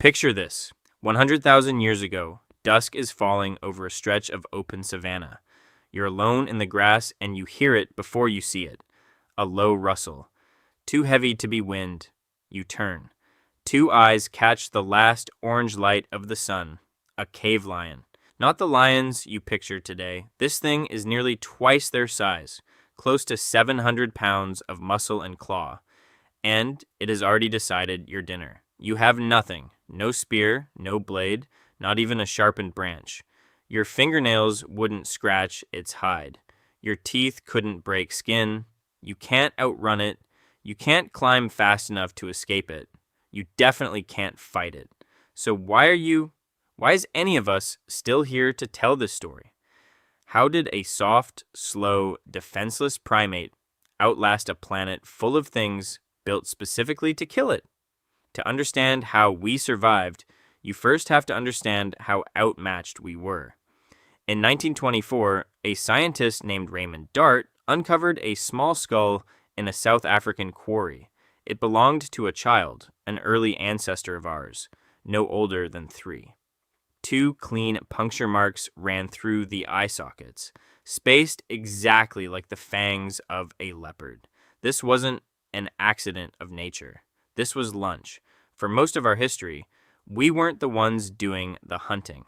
Picture this. 100,000 years ago, dusk is falling over a stretch of open savanna. You're alone in the grass and you hear it before you see it. A low rustle. Too heavy to be wind. You turn. Two eyes catch the last orange light of the sun. A cave lion. Not the lions you picture today. This thing is nearly twice their size, close to 700 pounds of muscle and claw. And it has already decided your dinner. You have nothing. No spear, no blade, not even a sharpened branch. Your fingernails wouldn't scratch its hide. Your teeth couldn't break skin. You can't outrun it. You can't climb fast enough to escape it. You definitely can't fight it. So why is any of us still here to tell this story? How did a soft, slow, defenseless primate outlast a planet full of things built specifically to kill it? To understand how we survived, you first have to understand how outmatched we were. In 1924, a scientist named Raymond Dart uncovered a small skull in a South African quarry. It belonged to a child, an early ancestor of ours, no older than 3. 2 clean puncture marks ran through the eye sockets, spaced exactly like the fangs of a leopard. This wasn't an accident of nature. This was lunch. For most of our history, we weren't the ones doing the hunting.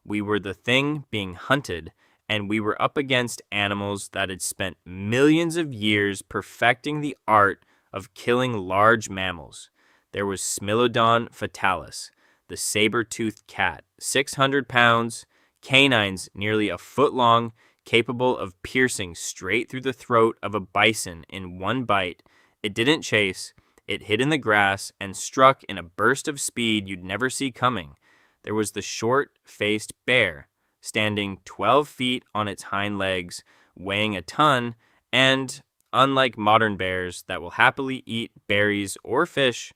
We were the thing being hunted, and we were up against animals that had spent millions of years perfecting the art of killing large mammals. There was Smilodon fatalis, the saber-toothed cat, 600 pounds, canines nearly a foot long, capable of piercing straight through the throat of a bison in one bite. It didn't chase. It hid in the grass and struck in a burst of speed you'd never see coming. There was the short-faced bear, standing 12 feet on its hind legs, weighing a ton, and, unlike modern bears that will happily eat berries or fish,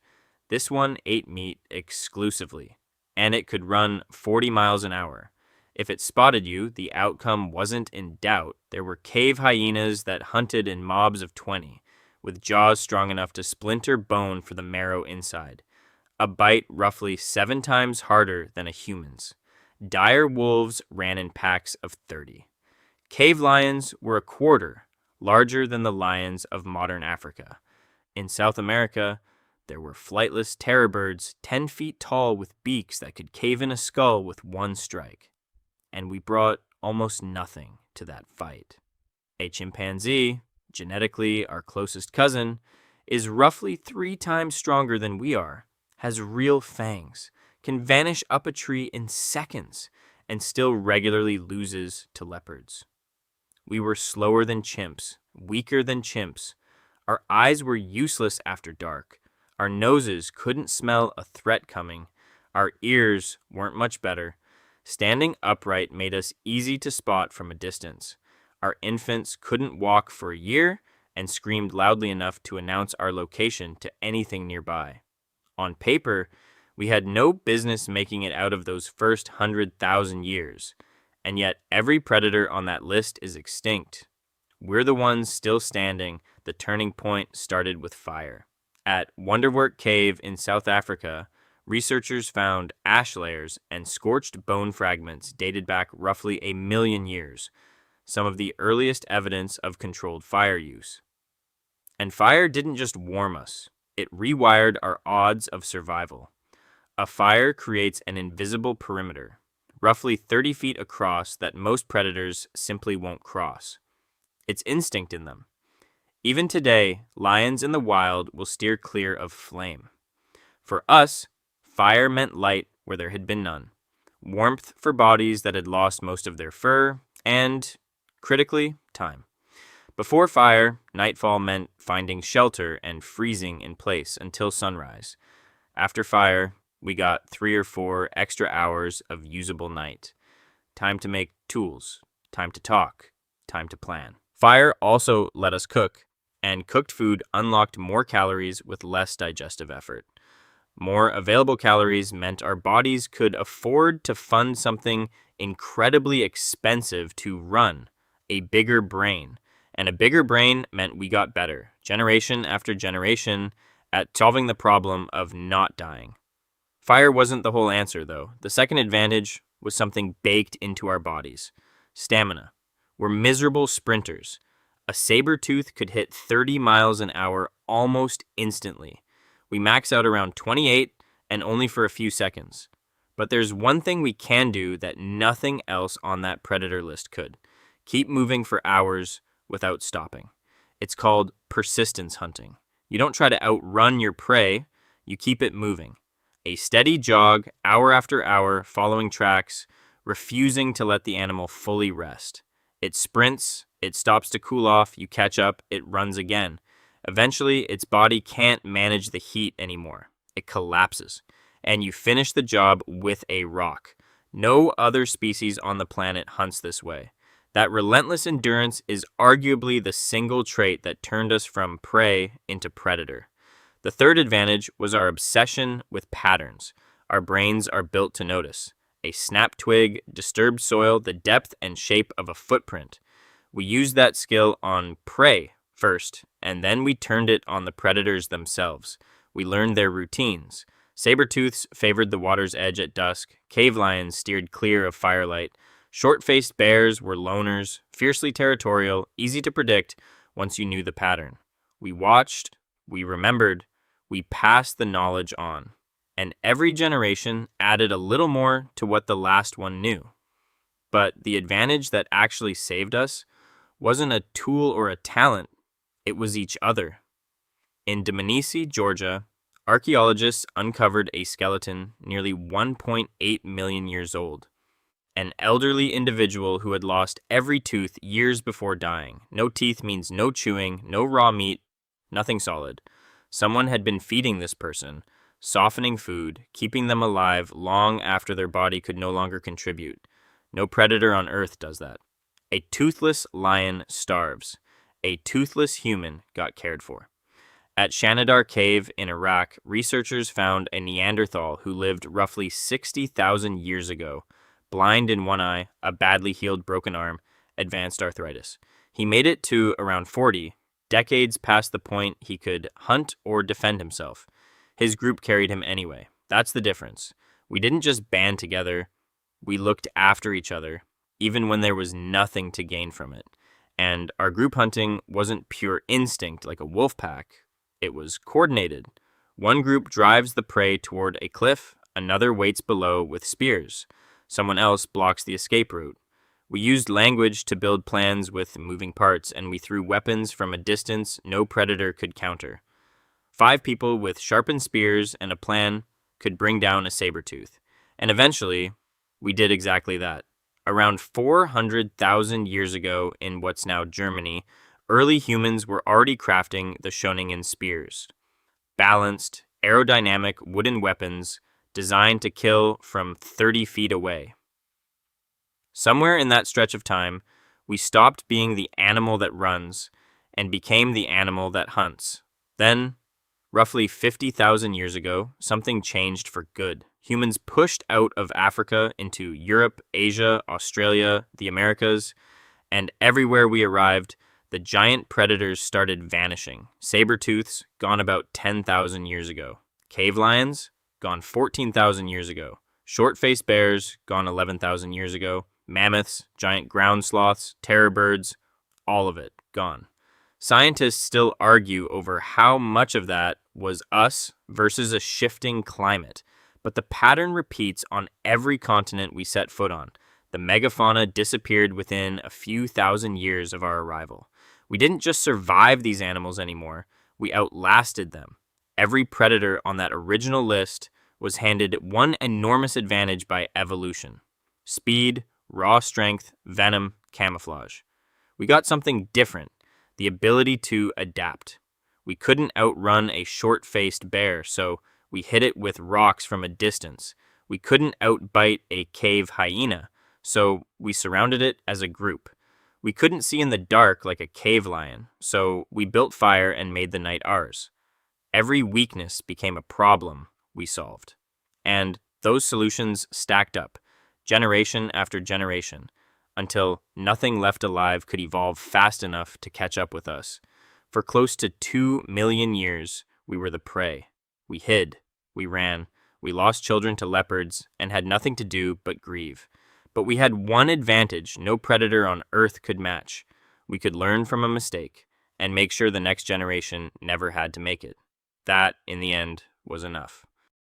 this one ate meat exclusively, and it could run 40 miles an hour. If it spotted you, the outcome wasn't in doubt. There were cave hyenas that hunted in mobs of 20. With jaws strong enough to splinter bone for the marrow inside. A bite roughly 7 times harder than a human's. Dire wolves ran in packs of 30. Cave lions were a quarter larger than the lions of modern Africa. In South America, there were flightless terror birds 10 feet tall with beaks that could cave in a skull with one strike. And we brought almost nothing to that fight. A chimpanzee, genetically our closest cousin, is roughly 3 times stronger than we are, has real fangs, can vanish up a tree in seconds, and still regularly loses to leopards. We were slower than chimps, weaker than chimps. Our eyes were useless after dark. Our noses couldn't smell a threat coming. Our ears weren't much better. Standing upright made us easy to spot from a distance. Our infants couldn't walk for a year and screamed loudly enough to announce our location to anything nearby. On paper, we had no business making it out of those first 100,000 years, and yet every predator on that list is extinct. We're the ones still standing. The turning point started with fire. At Wonderwork Cave in South Africa, researchers found ash layers and scorched bone fragments dated back roughly 1 million years. Some of the earliest evidence of controlled fire use. And fire didn't just warm us, it rewired our odds of survival. A fire creates an invisible perimeter, roughly 30 feet across, that most predators simply won't cross. It's instinct in them. Even today, lions in the wild will steer clear of flame. For us, fire meant light where there had been none, warmth for bodies that had lost most of their fur, and critically, time. Before fire, nightfall meant finding shelter and freezing in place until sunrise. After fire, we got 3 or 4 extra hours of usable night. Time to make tools, time to talk, time to plan. Fire also let us cook, and cooked food unlocked more calories with less digestive effort. More available calories meant our bodies could afford to fund something incredibly expensive to run, a bigger brain. And a bigger brain meant we got better, generation after generation, at solving the problem of not dying. Fire wasn't the whole answer, though. The second advantage was something baked into our bodies: stamina. We're miserable sprinters. A saber-tooth could hit 30 miles an hour almost instantly. We max out around 28 and only for a few seconds. But there's one thing we can do that nothing else on that predator list could: keep moving for hours without stopping. It's called persistence hunting. You don't try to outrun your prey, you keep it moving. A steady jog, hour after hour, following tracks, refusing to let the animal fully rest. It sprints, it stops to cool off, you catch up, it runs again. Eventually, its body can't manage the heat anymore. It collapses, and you finish the job with a rock. No other species on the planet hunts this way. That relentless endurance is arguably the single trait that turned us from prey into predator. The third advantage was our obsession with patterns. Our brains are built to notice. A snapped twig, disturbed soil, the depth and shape of a footprint. We used that skill on prey first, and then we turned it on the predators themselves. We learned their routines. Saber-tooths favored the water's edge at dusk. Cave lions steered clear of firelight. Short-faced bears were loners, fiercely territorial, easy to predict once you knew the pattern. We watched, we remembered, we passed the knowledge on. And every generation added a little more to what the last one knew. But the advantage that actually saved us wasn't a tool or a talent, it was each other. In Dmanisi, Georgia, archaeologists uncovered a skeleton nearly 1.8 million years old. An elderly individual who had lost every tooth years before dying. No teeth means no chewing, no raw meat, nothing solid. Someone had been feeding this person, softening food, keeping them alive long after their body could no longer contribute. No predator on Earth does that. A toothless lion starves. A toothless human got cared for. At Shanidar Cave in Iraq, researchers found a Neanderthal who lived roughly 60,000 years ago. Blind in one eye, a badly healed broken arm, advanced arthritis. He made it to around 40, decades past the point he could hunt or defend himself. His group carried him anyway. That's the difference. We didn't just band together, we looked after each other, even when there was nothing to gain from it. And our group hunting wasn't pure instinct like a wolf pack. It was coordinated. One group drives the prey toward a cliff, another waits below with spears. Someone else blocks the escape route. We used language to build plans with moving parts, and we threw weapons from a distance no predator could counter. 5 people with sharpened spears and a plan could bring down a saber-tooth. And eventually, we did exactly that. Around 400,000 years ago in what's now Germany, early humans were already crafting the Schöningen spears. Balanced, aerodynamic wooden weapons designed to kill from 30 feet away. Somewhere in that stretch of time, we stopped being the animal that runs and became the animal that hunts. Then, roughly 50,000 years ago, something changed for good. Humans pushed out of Africa into Europe, Asia, Australia, the Americas, and everywhere we arrived, the giant predators started vanishing. Saber-tooths, gone about 10,000 years ago. Cave lions, gone 14,000 years ago. Short-faced bears, gone 11,000 years ago. Mammoths, giant ground sloths, terror birds, all of it, gone. Scientists still argue over how much of that was us versus a shifting climate, but the pattern repeats on every continent we set foot on. The megafauna disappeared within a few thousand years of our arrival. We didn't just survive these animals anymore, we outlasted them. Every predator on that original list was handed one enormous advantage by evolution: speed, raw strength, venom, camouflage. We got something different: the ability to adapt. We couldn't outrun a short-faced bear, so we hit it with rocks from a distance. We couldn't outbite a cave hyena, so we surrounded it as a group. We couldn't see in the dark like a cave lion, so we built fire and made the night ours. Every weakness became a problem we solved. And those solutions stacked up, generation after generation, until nothing left alive could evolve fast enough to catch up with us. For close to 2 million years, we were the prey. We hid, we ran, We lost children to leopards and had nothing to do but grieve. But we had one advantage no predator on Earth could match. We could learn from a mistake and make sure the next generation never had to make it. That, in the end, was enough.